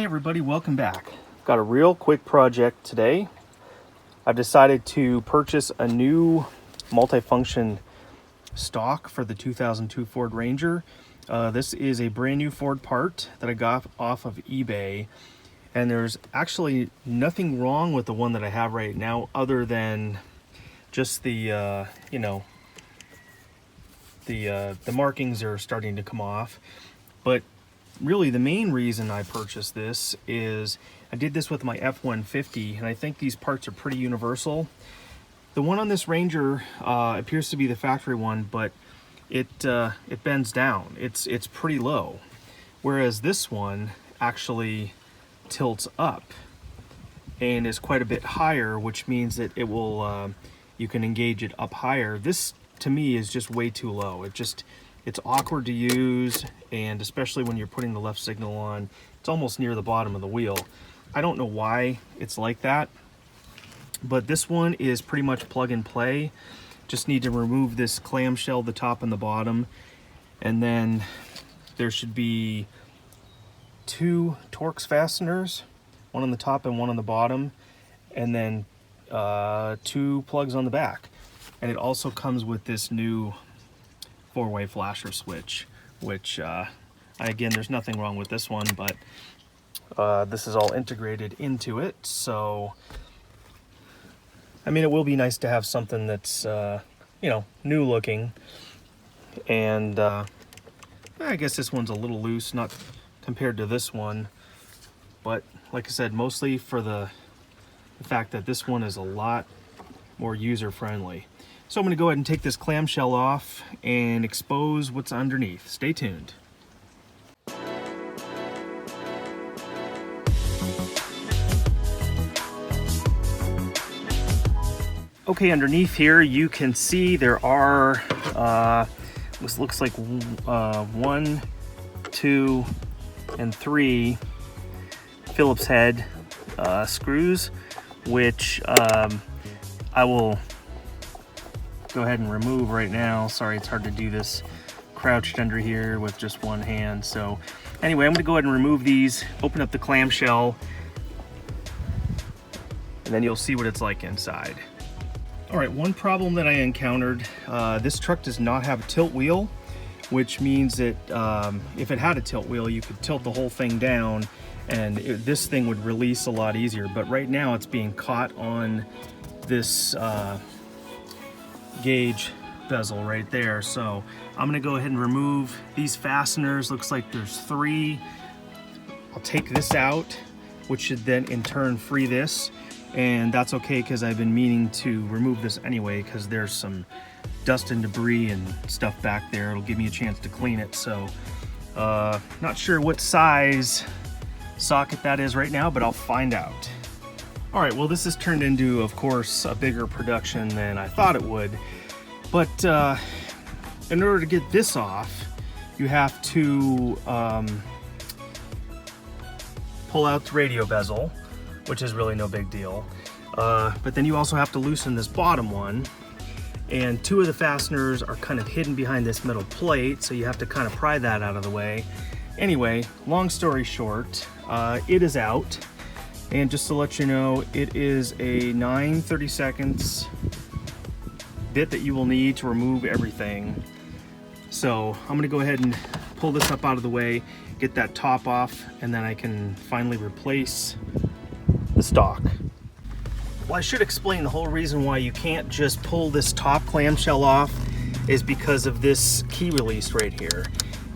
everybody, welcome back. Got a real quick project today. I've decided to purchase a new multifunction stalk for the 2002 Ford Ranger. This is a brand new Ford part that I got off of eBay, and there's actually nothing wrong with the one that I have right now other than just the the markings are starting to come off. But really the main reason I purchased this is I did this with my F-150, and I think these parts are pretty universal. The one on this Ranger appears to be the factory one, but it bends down. It's pretty low, whereas this one actually tilts up and is quite a bit higher, which means that it will you can engage it up higher. This to me is just way too low. It's awkward to use, and especially when you're putting the left signal on, it's almost near the bottom of the wheel. I don't know why it's like that, but this one is pretty much plug and play. Just need to remove this clamshell, the top and the bottom, and then there should be two Torx fasteners, one on the top and one on the bottom, and then two plugs on the back. And it also comes with this new four-way flasher switch, which again, there's nothing wrong with this one, but this is all integrated into it. So I mean, it will be nice to have something that's new looking, and I guess this one's a little loose, not compared to this one, but like I said, mostly for the fact that this one is a lot more user-friendly. So I'm going to go ahead and take this clamshell off and expose what's underneath. Stay tuned. Okay, underneath here you can see there are this looks like 1, 2, and 3 Phillips head screws, which I will go ahead and remove right now. Sorry, it's hard to do this crouched under here with just one hand. So anyway, I'm going to go ahead and remove these, open up the clamshell, and then you'll see what it's like inside. All right, one problem that I encountered, this truck does not have a tilt wheel, which means that if it had a tilt wheel, you could tilt the whole thing down and this thing would release a lot easier. But right now it's being caught on this gauge bezel right there. So I'm gonna go ahead and remove these fasteners. Looks like there's 3. I'll take this out, which should then in turn free this. And that's okay, because I've been meaning to remove this anyway, because there's some dust and debris and stuff back there. It'll give me a chance to clean it. So not sure what size socket that is right now, but I'll find out. All right, well, this has turned into, of course, a bigger production than I thought it would. But in order to get this off, you have to pull out the radio bezel, which is really no big deal. But then you also have to loosen this bottom one. And 2 of the fasteners are kind of hidden behind this metal plate, so you have to kind of pry that out of the way. Anyway, long story short, it is out. And just to let you know, it is a 9/32 bit that you will need to remove everything. So I'm gonna go ahead and pull this up out of the way, get that top off, and then I can finally replace the stalk. Well, I should explain the whole reason why you can't just pull this top clamshell off is because of this key release right here.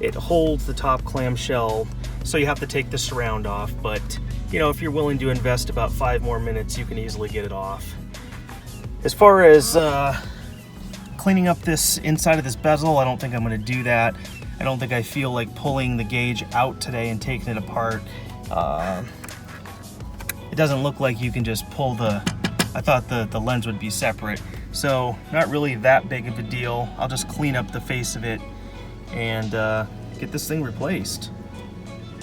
It holds the top clamshell, so you have to take the surround off, but you know, if you're willing to invest about 5 more minutes, you can easily get it off. As far as cleaning up this inside of this bezel, I don't think I'm going to do that. I don't think I feel like pulling the gauge out today and taking it apart. It doesn't look like you can just pull I thought the lens would be separate. So not really that big of a deal. I'll just clean up the face of it and get this thing replaced.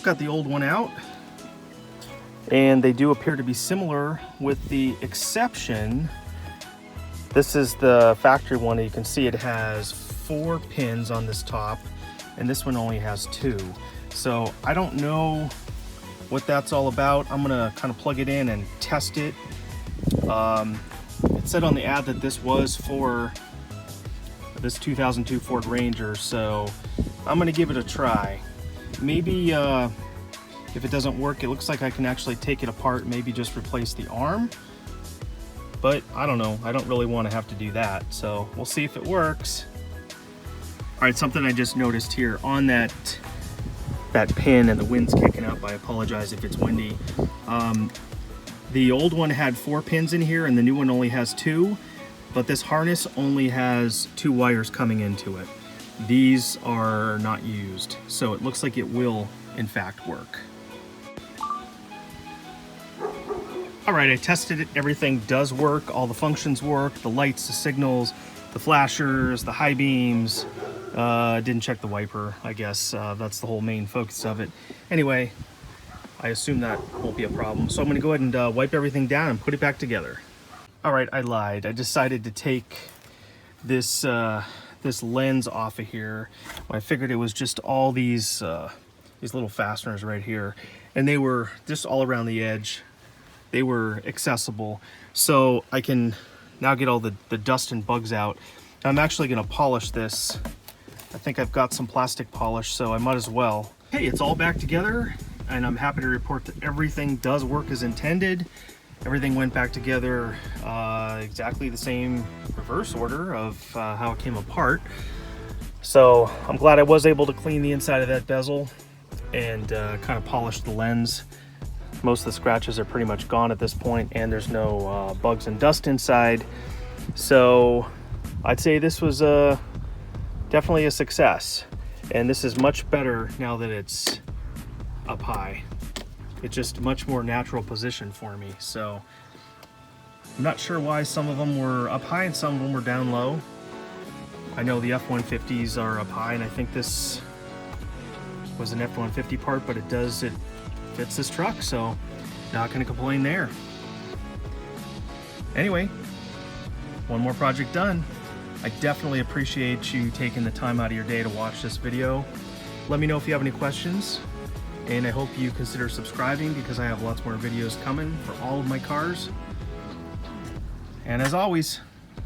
Got the old one out, and they do appear to be similar, with the exception, this is the factory one. You can see it has 4 pins on this top, and this one only has 2. So I don't know what that's all about. I'm gonna kind of plug it in and test it. It said on the ad that this was for this 2002 Ford Ranger, so I'm gonna give it a try. Maybe if it doesn't work, it looks like I can actually take it apart, maybe just replace the arm. But I don't know, I don't really want to have to do that, so we'll see if it works. All right, something I just noticed here on that pin, and the wind's kicking up, I apologize if it's windy. The old one had 4 pins in here and the new one only has 2, but this harness only has 2 wires coming into it. These are not used, so it looks like it will in fact work. All right, I tested it, everything does work, all the functions work, the lights, the signals, the flashers, the high beams. Didn't check the wiper, I guess. That's the whole main focus of it. Anyway, I assume that won't be a problem. So I'm gonna go ahead and wipe everything down and put it back together. All right, I lied. I decided to take this this lens off of here. I figured it was just all these little fasteners right here, and they were just all around the edge. They were accessible, so I can now get all the dust and bugs out. I'm actually gonna polish this. I think I've got some plastic polish, so I might as well. Hey, it's all back together, and I'm happy to report that everything does work as intended. Everything went back together exactly the same reverse order of how it came apart. So I'm glad I was able to clean the inside of that bezel and kind of polish the lens. Most of the scratches are pretty much gone at this point, and there's no bugs and dust inside. So I'd say this was definitely a success. And this is much better now that it's up high. It's just a much more natural position for me. So I'm not sure why some of them were up high and some of them were down low. I know the F-150s are up high, and I think this was an F-150 part, but it fits this truck, so not gonna complain there. Anyway, one more project done. I definitely appreciate you taking the time out of your day to watch this video. Let me know if you have any questions, and I hope you consider subscribing because I have lots more videos coming for all of my cars. And as always,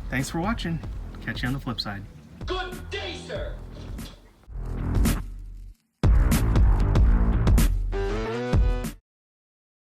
thanks for watching. Catch you on the flip side. Good day, sir!